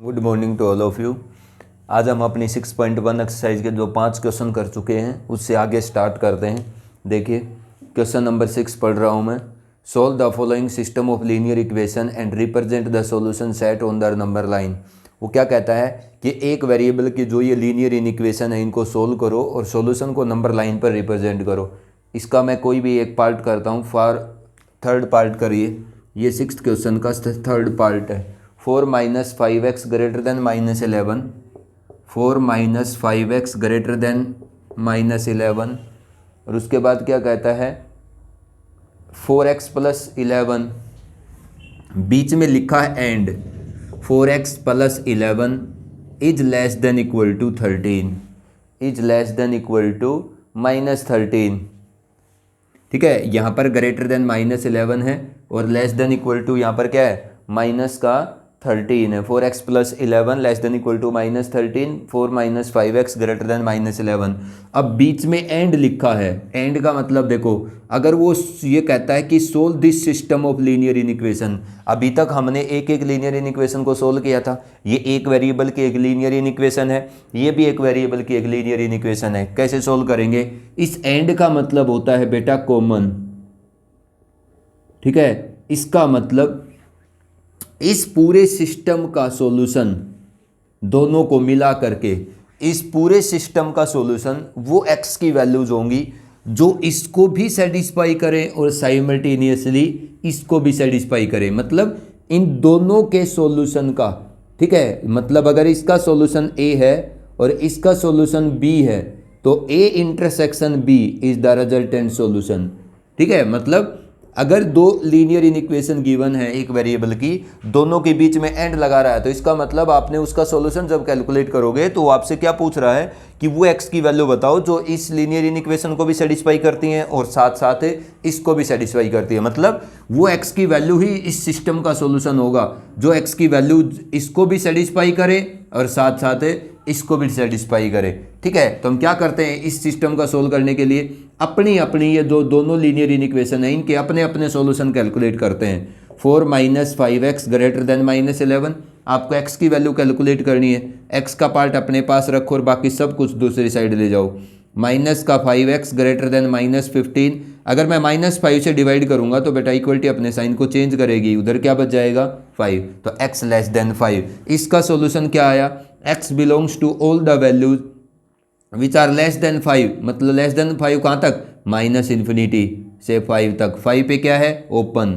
Good morning to all of you. आज हम अपनी 6.1 एक्सरसाइज के जो 5 क्वेश्चन कर चुके हैं उससे आगे स्टार्ट करते हैं। देखिए क्वेश्चन नंबर 6 पढ़ रहा हूँ मैं। Solve the following system of linear equation and represent the solution set on the number line. वो क्या कहता है कि एक वेरिएबल की जो ये लीनियर इक्वेशन है इनको सोल्व करो और सॉल्यूशन को नंबर लाइन पर रिप्रेजेंट करो। इसका मैं कोई भी एक पार्ट करता हूँ। फॉर थर्ड पार्ट करिए, ये 6th क्वेश्चन का थर्ड पार्ट है। 4 minus 5x greater than -11, 4 minus 5x greater than -11 और उसके बाद क्या कहता है 4x प्लस 11, बीच में लिखा है and 4x plus 11 is less than equal to 13, is less than equal to -13। ठीक है, यहाँ पर ग्रेटर देन -11 है और लेस देन इक्वल टू यहाँ पर क्या है माइनस का 13 है। 4x plus 11 less than equal to -13, 4 minus 5x greater than -11। अब बीच में एंड लिखा है। एंड का मतलब देखो, अगर वो ये कहता है कि solve this system of linear equation, अभी तक हमने एक एक लीनियर इक्वेशन को सोल्व किया था। ये एक वेरिएबल की एक लीनियर इक्वेशन है, ये भी एक वेरिएबल की एक लीनियर इक्वेशन है। कैसे सोल्व करेंगे? इस एंड का मतलब होता है बेटा कॉमन। ठीक है, इसका मतलब इस पूरे सिस्टम का सॉल्यूशन, दोनों को मिला करके इस पूरे सिस्टम का सॉल्यूशन वो x की वैल्यूज होंगी जो इसको भी सेटिस्फाई करें और साइमल्टेनियसली इसको भी सेटिस्फाई करें। मतलब इन दोनों के सॉल्यूशन का, ठीक है, मतलब अगर इसका सॉल्यूशन a है और इसका सॉल्यूशन b है तो a intersection b is the resultant solution. ठीक है, मतलब अगर दो लीनियर इक्वेशन गिवन है एक वेरिएबल की, दोनों के बीच में एंड लगा रहा है, तो इसका मतलब आपने उसका सॉल्यूशन जब कैलकुलेट करोगे तो आपसे क्या पूछ रहा है कि वो x की वैल्यू बताओ जो इस लीनियर इक्वेशन को भी सेटिस्फाई करती हैं और साथ साथ इसको भी सेटिस्फाई करती है। मतलब वो x की वैल्यू ही इस सिस्टम का सॉल्यूशन होगा जो x की वैल्यू इसको भी सेटिस्फाई करे और साथ साथ इसको भी सेटिस्फाई करे। ठीक है, तो हम क्या करते हैं इस सिस्टम का सोल्व करने के लिए अपनी अपनी ये जो दोनों लीनियर इक्वेशन है इनके अपने अपने सॉल्यूशन कैलकुलेट करते हैं। 4 माइनस 5x ग्रेटर देन -11, आपको x की वैल्यू कैलकुलेट करनी है। x का पार्ट अपने पास रखो और बाकी सब कुछ दूसरी साइड ले जाओ। माइनस का 5x ग्रेटर देन -15, अगर मैं -5 से डिवाइड करूंगा तो बेटा इक्वलिटी अपने साइन को चेंज करेगी, उधर क्या बच जाएगा 5, तो x लेस देन 5। इसका सॉल्यूशन क्या आया? x belongs to all the values which are less than 5, मतलब लेस देन 5 कहाँ तक? -इन्फिनिटी से 5 तक। 5 पे क्या है? ओपन।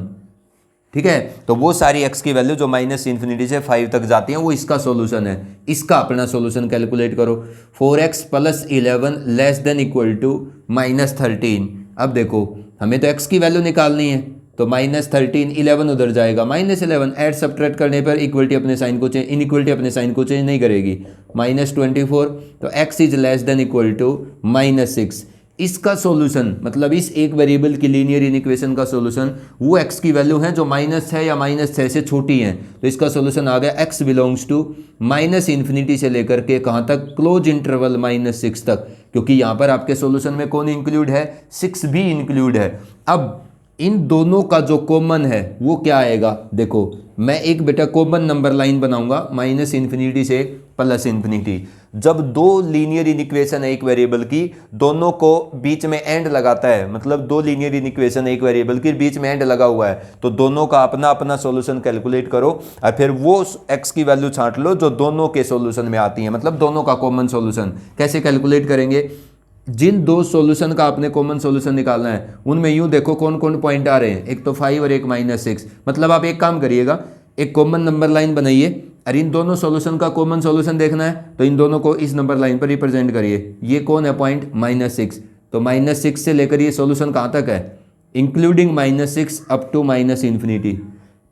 ठीक है, तो वो सारी x की वैल्यू जो -इन्फिनिटी से 5 तक जाती हैं वो इसका सॉल्यूशन है। इसका अपना सॉल्यूशन कैलकुलेट करो। 4x plus 11 less than equal to -13। अब देखो हमें तो x की वैल्यू निकालनी है, तो -13, 11 उधर जाएगा, -11 ऐड सब्ट्रैक्ट करने पर इक्वलिटी अपने साइन को चेंज, इनइक्वलिटी अपने साइन को चेंज नहीं करेगी। -24, तो x is less than equal to -6। इसका सॉल्यूशन मतलब इस एक वेरिएबल की लीनियर इक्वेशन का सॉल्यूशन वो x की वैल्यू है जो -6 या -6 से छोटी है, तो इसका सॉल्यूशन आ गया x बिलोंग्स टू -इन्फिनिटी से लेकर के कहाँ तक? क्लोज इंटरवल -6 तक, क्योंकि यहाँ पर आपके सॉल्यूशन में कौन इंक्लूड है? 6 भी इंक्लूड है। अब इन दोनों का जो कॉमन है वो क्या आएगा? देखो मैं एक बेटा कॉमन नंबर लाइन बनाऊंगा -इन्फिनिटी से +इन्फिनिटी। जब दो लीनियर इक्वेशन है एक वेरिएबल की, दोनों को बीच में एंड लगाता है, मतलब दो लीनियर इक्वेशन एक वेरिएबल की बीच में एंड लगा हुआ है, तो दोनों का अपना अपना सॉल्यूशन कैलकुलेट करो और फिर वो x की वैल्यू छांट लो जो दोनों के सॉल्यूशन में आती है, मतलब दोनों का कॉमन सॉल्यूशन। कैसे कैलकुलेट करेंगे? जिन दो सॉल्यूशन का आपने कॉमन सॉल्यूशन निकालना है उनमें यूं देखो कौन कौन पॉइंट आ रहे हैं, एक तो 5 और एक -6। मतलब आप एक काम करिएगा, एक कॉमन नंबर लाइन बनाइए और इन दोनों सॉल्यूशन का कॉमन सॉल्यूशन देखना है तो इन दोनों को इस नंबर लाइन पर रिप्रेजेंट करिए। ये कौन है पॉइंट? -6, तो -6 से लेकर ये सॉल्यूशन कहाँ तक है? Including -6 up to -infinity.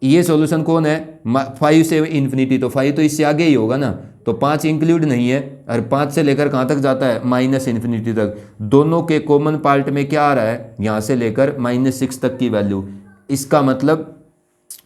ये सॉल्यूशन कौन है? 5 से इन्फिनिटी, तो 5 तो इससे आगे ही होगा ना, तो 5 इंक्लूड नहीं है और 5 से लेकर कहाँ तक जाता है? -इन्फिनिटी तक। दोनों के कॉमन पार्ट में क्या आ रहा है? यहाँ से लेकर -6 तक की वैल्यू। इसका मतलब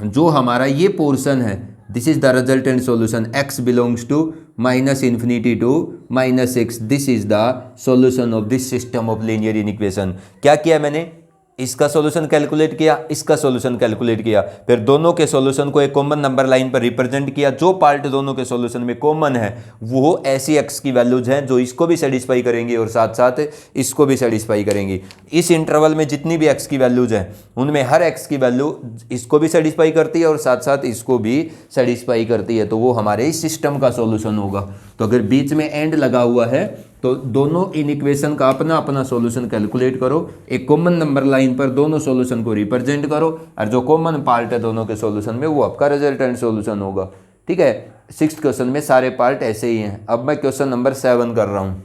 जो हमारा ये पोर्शन है this is the resultant solution, x belongs to -infinity to -6, this is the solution of this system of linear equation. क्या किया मैंने? इसका सॉल्यूशन कैलकुलेट किया, इसका सॉल्यूशन कैलकुलेट किया, फिर दोनों के सॉल्यूशन को एक कॉमन नंबर लाइन पर रिप्रेजेंट किया। जो पार्ट दोनों के सॉल्यूशन में कॉमन है वो ऐसी एक्स की वैल्यूज हैं जो इसको भी सेटिस्फाई करेंगी और साथ साथ इसको भी सेटिस्फाई करेंगी। इस इंटरवल में जितनी भी एक्स की वैल्यूज हैं उनमें हर एक्स की वैल्यू इसको भी सेटिस्फाई करती है और साथ साथ इसको भी सेटिस्फाई करती है, तो वो हमारे इस सिस्टम का सॉल्यूशन होगा। तो अगर बीच में एंड लगा हुआ है तो दोनों इन इक्वेशन का अपना अपना सॉल्यूशन कैलकुलेट करो, एक कॉमन नंबर लाइन पर दोनों सॉल्यूशन को रिप्रेजेंट करो और जो कॉमन पार्ट है दोनों के सॉल्यूशन में वो आपका रिजल्टेंट सॉल्यूशन होगा। ठीक है, 6th क्वेश्चन में सारे पार्ट ऐसे ही हैं। अब मैं क्वेश्चन नंबर 7 कर रहा हूँ।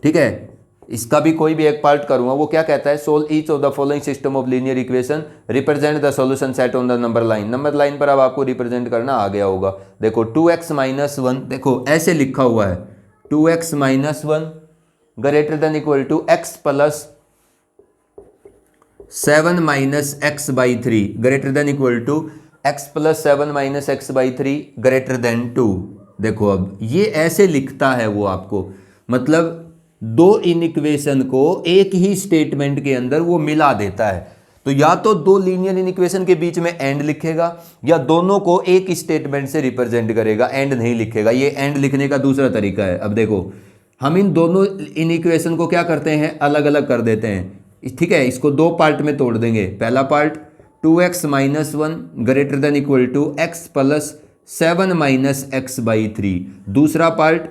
ठीक है, इसका भी कोई भी एक पार्ट करूंगा। वो क्या कहता है, solve each of the following system of linear equation, represent the solution set on the number line. Number line पर अब आपको रिप्रेजेंट करना आ गया होगा। देखो 2x माइनस 1, देखो ऐसे लिखा हुआ है 2x minus 1 greater than equal to x plus 7 minus x by 3 greater than equal to x plus 7 minus x by 3 greater than 2। देखो अब ये ऐसे लिखता है वो आपको, मतलब दो इन इक्वेशन को एक ही स्टेटमेंट के अंदर वो मिला देता है। तो या तो दो लीनियर इन इक्वेशन के बीच में एंड लिखेगा या दोनों को एक स्टेटमेंट से रिप्रेजेंट करेगा, एंड नहीं लिखेगा। ये एंड लिखने का दूसरा तरीका है। अब देखो हम इन दोनों इन इक्वेशन को क्या करते हैं, अलग अलग कर देते हैं। ठीक है, इसको दो पार्ट में तोड़ देंगे। पहला part 2x minus 1 greater than equal to x plus 7 minus x by 3। दूसरा part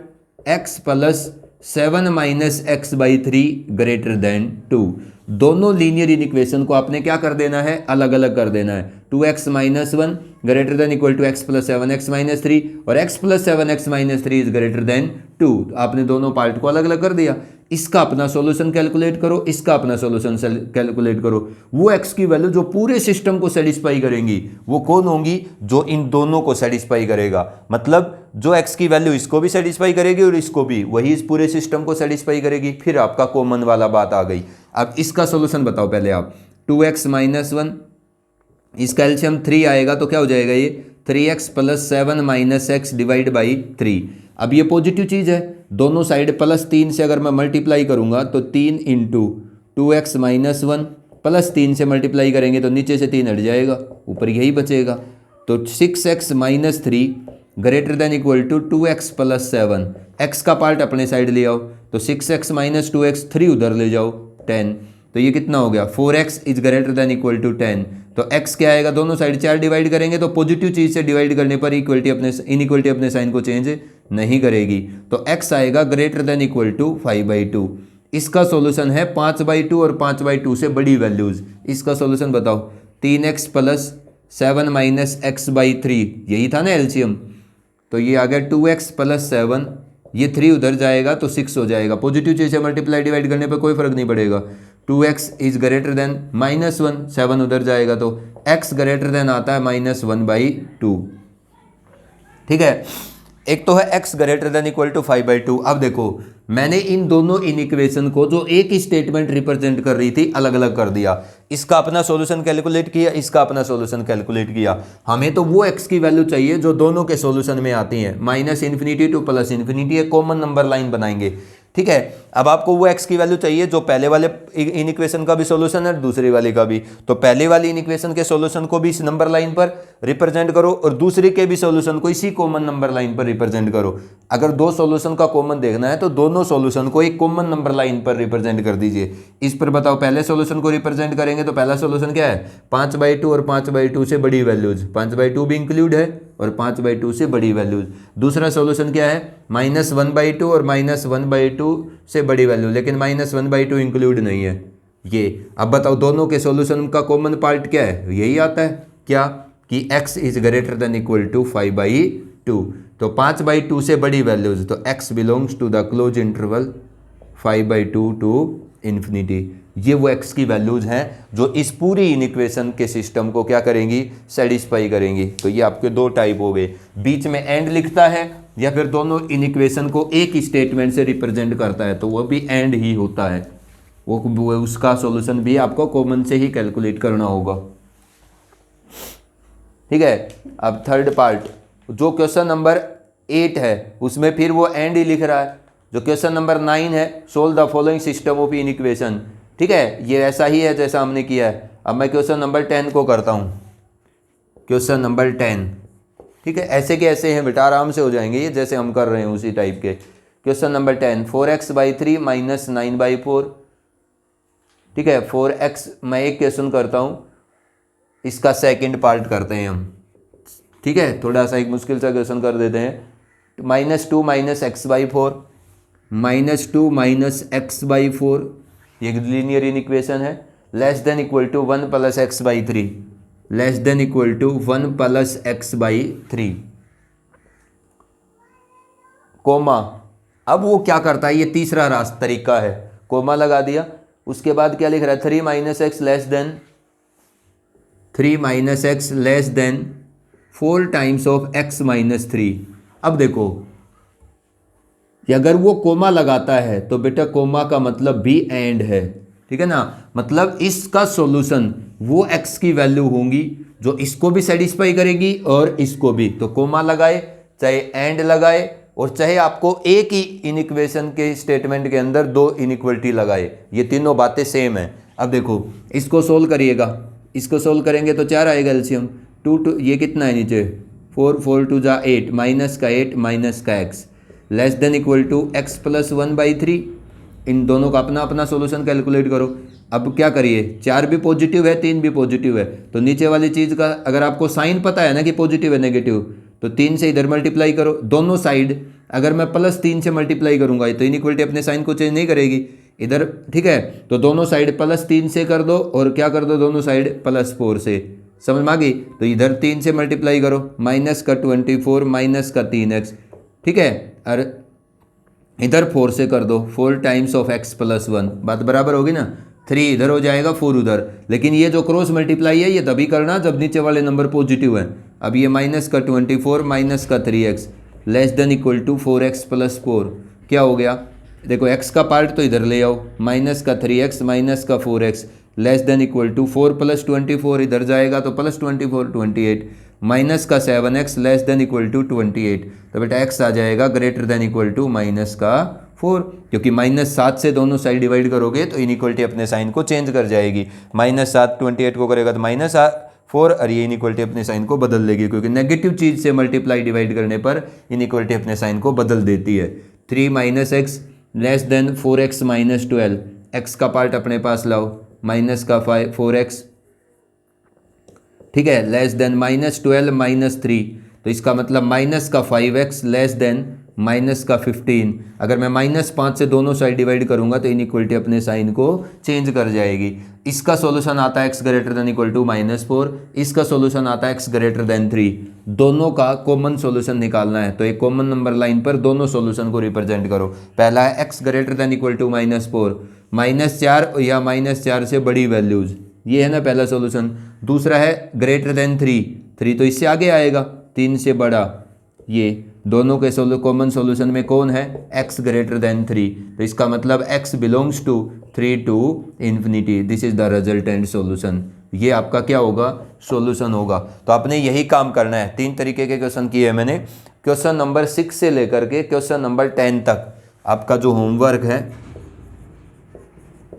x plus 7 minus x by 3 greater than 2। दोनों लीनियर इन इक्वेशन को आपने क्या कर देना है, अलग अलग कर देना है। 2x minus 1 greater than equal to x plus 7x minus 3 और x plus 7x minus 3 is greater than 2। आपने दोनों पार्ट को अलग अलग कर दिया। इसका अपना सॉल्यूशन कैलकुलेट करो, इसका अपना सॉल्यूशन कैलकुलेट करो। वो x की वैल्यू जो पूरे सिस्टम को सेटिस्फाई करेंगी वो कौन होंगी, जो इन दोनों को सेटिस्फाई करेगा। मतलब जो x की वैल्यू इसको भी सेटिस्फाई करेगी और इसको भी, वही इस पूरे सिस्टम को सेटिस्फाई करेगी। फिर आपका कॉमन वाला बात आ गई। अब इसका सॉल्यूशन बताओ पहले आप। 2x माइनस 1, इसका एलसीएम 3 आएगा तो क्या हो जाएगा ये 3x plus 7 minus x divide by 3। अब ये पॉजिटिव चीज़ है, दोनों साइड प्लस 3 से अगर मैं मल्टीप्लाई करूंगा तो 3 इंटू 2x माइनस 1 प्लस 3 से मल्टीप्लाई करेंगे तो नीचे से 3 हट जाएगा, ऊपर यही बचेगा। तो 6x minus 3 greater than equal to 2x plus 7। x का पार्ट अपने साइड ले आओ तो 6x माइनस 2x 3 उधर ले जाओ 10। तो ये कितना हो गया 4x is greater than equal to 10। तो x क्या आएगा, दोनों साइड 4 डिवाइड करेंगे तो पॉजिटिव चीज़ से डिवाइड करने पर इक्वलिटी अपने इनइक्वलिटी अपने साइन को चेंज नहीं करेगी। तो x आएगा ग्रेटर देन इक्वल टू 5/2। इसका सॉल्यूशन है 5/2 और 5/2 से बड़ी वैल्यूज। इसका सॉल्यूशन बताओ 3x plus 7 minus x by 3, यही था ना एलसीएम। तो ये आ गया 2x प्लस 7, ये 3 उधर जाएगा तो 6 हो जाएगा। पॉजिटिव चीज़ से मल्टीप्लाई डिवाइड करने पर कोई फर्क नहीं पड़ेगा। 2x is greater then minus 1, 7 उधर जाएगा तो x ग्रेटर देन आता है -1/2। ठीक है, एक तो है x greater than equal to 5/2। अब देखो मैंने इन दोनों इन इक्वेशन को जो एक ही स्टेटमेंट रिप्रेजेंट कर रही थी अलग अलग कर दिया। इसका अपना सॉल्यूशन कैलकुलेट किया, इसका अपना सॉल्यूशन कैलकुलेट किया। हमें तो वो x की वैल्यू चाहिए जो दोनों के सॉल्यूशन में आती है, -∞ टू +∞, एक कॉमन नंबर लाइन बनाएंगे। ठीक है, अब आपको वो x की वैल्यू चाहिए जो पहले वाले इन इक्वेशन का भी सॉल्यूशन है, दूसरे वाले का भी। तो पहले वाली इन इक्वेशन के सॉल्यूशन को भी इस नंबर लाइन पर रिप्रेजेंट करो और दूसरे के भी सॉल्यूशन को इसी कॉमन नंबर लाइन पर रिप्रेजेंट करो। अगर दो सॉल्यूशन का कॉमन देखना है तो दोनों सॉल्यूशन को एक कॉमन नंबर लाइन पर रिप्रेजेंट कर दीजिए। इस पर बताओ पहले सॉल्यूशन को रिप्रेजेंट करेंगे तो पहला सॉल्यूशन क्या है 5/2 और 5/2 से बड़ी वैल्यूज, 5/2 भी इंक्लूड है और 5/2 से बड़ी वैल्यूज। दूसरा सॉल्यूशन क्या है -1/2 और -1/2 से बड़ी वैल्यू, लेकिन -1/2 इंक्लूड नहीं है ये। अब बताओ दोनों के सॉल्यूशन का कॉमन पार्ट क्या है, यही आता है क्या कि x is greater than equal to 5/2। तो 5/2 से बड़ी वैल्यूज, तो x belongs to the close interval 5/2 to infinity. ये वो x की वैल्यूज हैं जो इस पूरी इनइक्वेशन के सिस्टम को क्या करेंगी, सेटिस्फाई करेंगी। तो ये आपके दो टाइप हो गए, बीच में एंड लिखता है या फिर दोनों इनइक्वेशन को एक ही स्टेटमेंट से रिप्रेजेंट करता है, तो वो भी एंड ही होता है। वो उसका सॉल्यूशन भी आपको कॉमन से ही कैलकुलेट करना होगा। ठीक है, अब थर्ड पार्ट जो क्वेश्चन नंबर 8 है उसमें फिर वो एंड ही लिख रहा है। जो क्वेश्चन नंबर 9 है solve the following system of inequation, ठीक है, ये ऐसा ही है जैसा हमने किया है। अब मैं क्वेश्चन नंबर 10 को करता हूँ, क्वेश्चन नंबर 10। ठीक है, ऐसे के ऐसे हैं बेटा, आराम से हो जाएंगे ये, जैसे हम कर रहे हैं उसी टाइप के। Question number 10, 4x/3 minus 9/4। ठीक है, 4x, मैं एक क्वेश्चन करता हूँ, इसका सेकंड पार्ट करते हैं हम। ठीक है, थोड़ा सा एक मुश्किल सा क्वेश्चन कर देते हैं। -2 माइनस x/4, -2 माइनस x/4, ये लीनियर इक्वेशन है। Less than equal to 1 plus x/3, less than equal to 1 plus x/3, comma. अब वो क्या करता है, ये तीसरा रास्ता तरीका है, कोमा लगा दिया, उसके बाद क्या लिख रहा है, 3 minus x less than 3 minus x less than 4 times of x minus 3। अब देखो, अगर वो कोमा लगाता है तो बेटा कोमा का मतलब भी एंड है। ठीक है ना, मतलब इसका सॉल्यूशन वो x की वैल्यू होंगी जो इसको भी सेटिस्फाई करेगी और इसको भी। तो कोमा लगाए, चाहे एंड लगाए, और चाहे आपको एक ही इनइक्वेशन के स्टेटमेंट के अंदर दो इनइक्वलिटी लगाए, ये तीनों बातें सेम है। अब देखो, इसको सोल्व करिएगा, इसको सोल्व करेंगे तो 4 आएगा एलसीएम। 2 ये कितना है नीचे, 4 4 2 जा 8, माइनस का 8 माइनस का x, less than equal to x plus 1/3। इन दोनों का अपना अपना सॉल्यूशन कैलकुलेट करो। अब क्या करिए, 4 भी पॉजिटिव है 3 भी पॉजिटिव है, तो नीचे वाली चीज़ का अगर आपको साइन पता है ना कि पॉजिटिव है नेगेटिव, तो 3 से इधर मल्टीप्लाई करो दोनों साइड। अगर मैं +3 से मल्टीप्लाई करूंगा तो इनइक्वलिटी अपने साइन को चेंज नहीं करेगी इधर। ठीक है, तो दोनों साइड +3 से कर दो और क्या कर दो, दोनों साइड +4 से। समझ में आ गई? तो इधर 3 से मल्टीप्लाई करो, माइनस का 24 माइनस का 3x। ठीक है, और इधर 4 से कर दो, 4 टाइम्स ऑफ x प्लस 1, बात बराबर होगी ना। 3 इधर हो जाएगा 4 उधर, लेकिन ये जो क्रॉस मल्टीप्लाई है ये तभी करना जब नीचे वाले नंबर पॉजिटिव है। अब ये माइनस का 24 माइनस का 3x less than equal to 4x plus 4, क्या हो गया, देखो x का पार्ट तो इधर ले आओ, माइनस का 3x माइनस का 4x less than equal to 4 plus 24 इधर जाएगा तो प्लस 24 28, माइनस का 7x less than equal to 28। तो बेटा x आ जाएगा greater than equal to minus का 4, क्योंकि -7 से दोनों साइड डिवाइड करोगे तो इनइक्वलिटी अपने साइन को चेंज कर जाएगी। -7 28 को करेगा तो -4, और ये इनइक्वलिटी अपने साइन को बदल देगी, क्योंकि नेगेटिव चीज़ से मल्टीप्लाई डिवाइड करने पर इनइक्वलिटी अपने साइन को बदल देती है। 3 minus x less than 4x minus 12, x का पार्ट अपने पास लाओ, माइनस का 4x, ठीक है, लेस देन -12 माइनस 3, तो इसका मतलब माइनस का 5x लेस देन माइनस का 15। अगर मैं -5 से दोनों साइड डिवाइड करूंगा तो इनइक्वलिटी अपने साइन को चेंज कर जाएगी। इसका सॉल्यूशन आता है x greater than equal to -4, इसका सॉल्यूशन आता है x ग्रेटर देन 3। दोनों का कॉमन सॉल्यूशन निकालना है, तो एक कॉमन नंबर लाइन पर दोनों सॉल्यूशन को रिप्रेजेंट करो। पहला है x greater than equal to -4, -4 या -4 से बड़ी वैल्यूज, ये है ना पहला सॉल्यूशन। दूसरा है ग्रेटर देन 3 तो इससे आगे आएगा, 3 से बड़ा। ये दोनों के कॉमन सॉल्यूशन में कौन है, x ग्रेटर देन 3, तो इसका मतलब x belongs to 3 to infinity. This is the resultant solution. ये आपका क्या होगा, सॉल्यूशन होगा। तो आपने यही काम करना है। 3 तरीके के क्वेश्चन किए हैं मैंने, क्वेश्चन नंबर 6 से लेकर के क्वेश्चन नंबर 10 तक आपका जो होमवर्क है,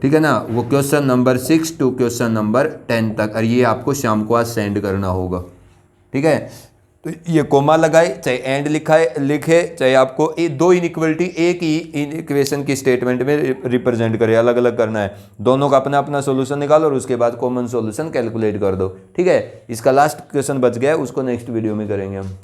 ठीक है ना, वो question number 6 to question number 10 तक, और ये आपको शाम को आज सेंड करना होगा। ठीक है, तो ये कोमा लगाए, चाहे एंड लिखे, चाहे आपको दो इनइक्वलिटी एक ही इक्वेशन की स्टेटमेंट में रिप्रेजेंट करे, अलग अलग करना है। दोनों का अपना अपना सॉल्यूशन निकालो और उसके बाद कॉमन सॉल्यूशन कैलकुलेट कर दो। ठीक है, इसका लास्ट क्वेश्चन बच गया है, उसको नेक्स्ट वीडियो में करेंगे हम।